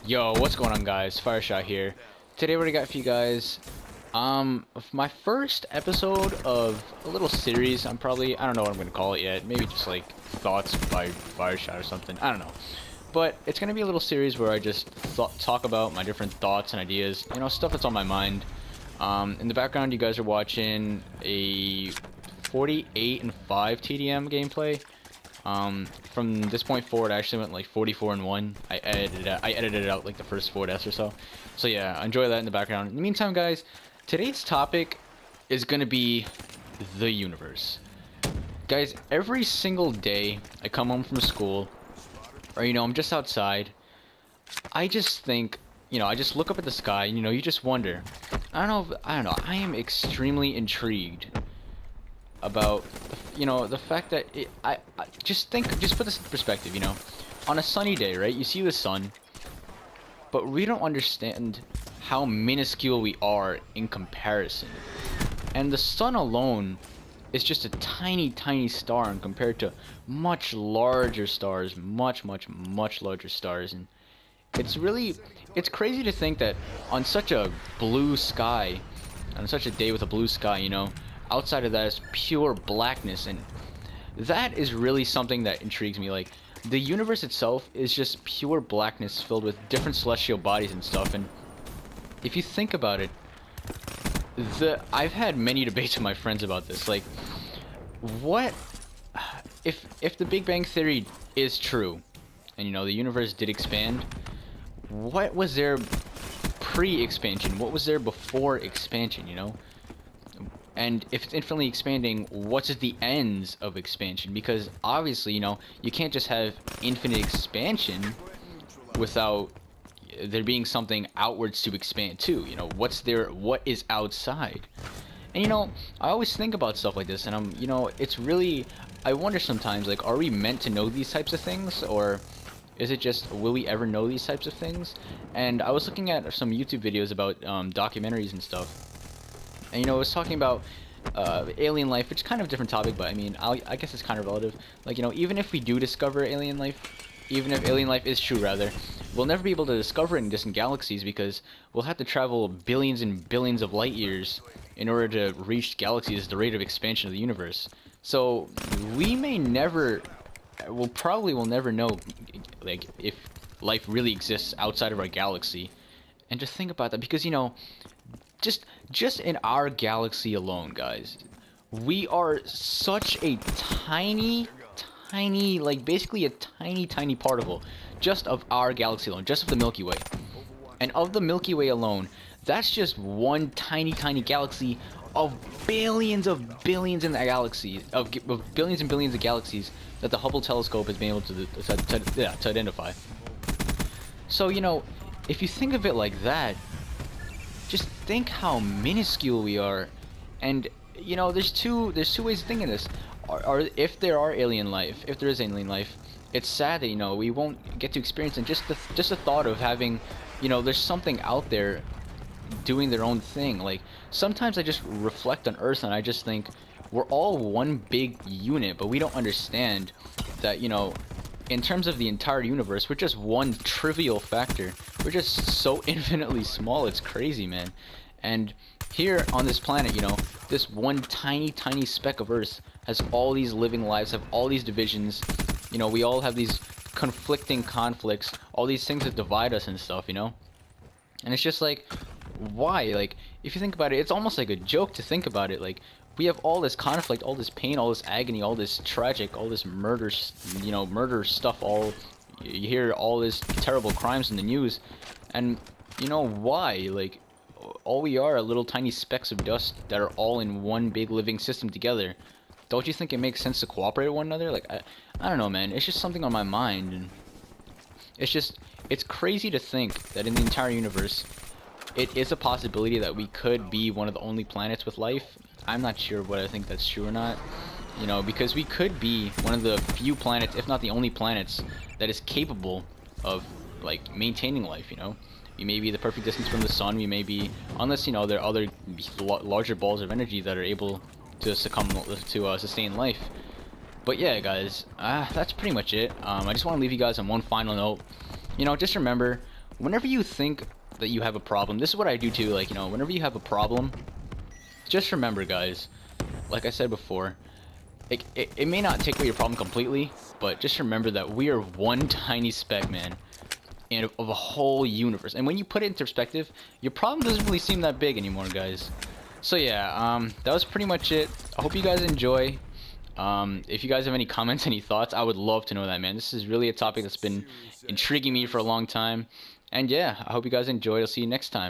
Yo, what's going on, guys? FearFireshot here. Today what I got for you guys, my first episode of a little series. I don't know what I'm gonna call it yet. Maybe just like thoughts by FearFireshot or something. I don't know. But it's gonna be a little series where I just talk about my different thoughts and ideas. You know, stuff that's on my mind. In the background, you guys are watching a 48-5 TDM gameplay. From this point forward, I actually went like 44-1. I edited it out like the first 4 deaths or so. So yeah, enjoy that in the background. In the meantime, guys, today's topic is gonna be the universe. Guys, every single day I come home from school, or I'm just outside, I just think, I just look up at the sky, and you just wonder. I don't know, I am extremely intrigued about the fact that I just put this in perspective. On a sunny day, right, you see the sun, but we don't understand how minuscule we are in comparison. And the sun alone is just a tiny star and compared to much larger stars, much larger stars. And it's crazy to think that on such a blue sky, on such a day with a blue sky, outside of that is pure blackness, and that is really something that intrigues me. Like, the universe itself is just pure blackness filled with different celestial bodies and stuff. And if you think about it, I've had many debates with my friends about this. Like, what if the Big Bang Theory is true, and the universe did expand? What was there pre-expansion? What was there before expansion? And if it's infinitely expanding, what's the ends of expansion? Because obviously, you can't just have infinite expansion without there being something outwards to expand to. What is outside? And I always think about stuff like this, and it's really, I wonder sometimes, like, are we meant to know these types of things, or is it just, will we ever know these types of things? And I was looking at some YouTube videos about documentaries and stuff. And it was talking about alien life, which is kind of a different topic, but I guess it's kind of relative. Like, even if we do discover alien life, even if alien life is true, rather, we'll never be able to discover it in distant galaxies because we'll have to travel billions and billions of light years in order to reach galaxies at the rate of expansion of the universe. So we probably will never know, like, if life really exists outside of our galaxy. And just think about that, because just in our galaxy alone, guys, we are such a tiny, like, basically a tiny particle just of our galaxy alone, just of the Milky Way. And of the Milky Way alone, that's just one tiny galaxy of billions in the galaxy, of billions and billions of galaxies that the Hubble telescope has been able to identify. So, if you think of it like that, just think how minuscule we are. And there's two ways of thinking this. If there is alien life, it's sad that we won't get to experience it. Just the thought of having, there's something out there doing their own thing. Like, sometimes I just reflect on Earth and I just think we're all one big unit, but we don't understand that, in terms of the entire universe, we're just one trivial factor. We're just so infinitely small, it's crazy, man. And here on this planet, this one tiny speck of Earth has all these living lives, have all these divisions. We all have these conflicting conflicts, all these things that divide us and stuff, And it's just like, why? Like, if you think about it, it's almost like a joke to think about it. Like, we have all this conflict, all this pain, all this agony, all this tragic, all this murder stuff, you hear all this terrible crimes in the news, and why? Like, all we are little tiny specks of dust that are all in one big living system together. Don't you think it makes sense to cooperate with one another? Like, I don't know, man. It's just something on my mind, and it's crazy to think that in the entire universe, it is a possibility that we could be one of the only planets with life. I'm not sure whether I think that's true or not, because we could be one of the few planets, if not the only planets, that is capable of, like, maintaining life. We may be the perfect distance from the sun. We may be, unless there are other larger balls of energy that are able to sustain life. But yeah, guys, that's pretty much it. I just want to leave you guys on one final note. Just remember, whenever you think that you have a problem, this is what I do too, like, you know, whenever you have a problem, just remember, guys, like I said before, it may not take away your problem completely, but just remember that we are one tiny speck, man, of a whole universe. And when you put it into perspective, your problem doesn't really seem that big anymore, guys. So yeah, that was pretty much it. I hope you guys enjoy. If you guys have any comments, any thoughts, I would love to know that, man. This is really a topic that's been intriguing me for a long time. And yeah, I hope you guys enjoyed. I'll see you next time.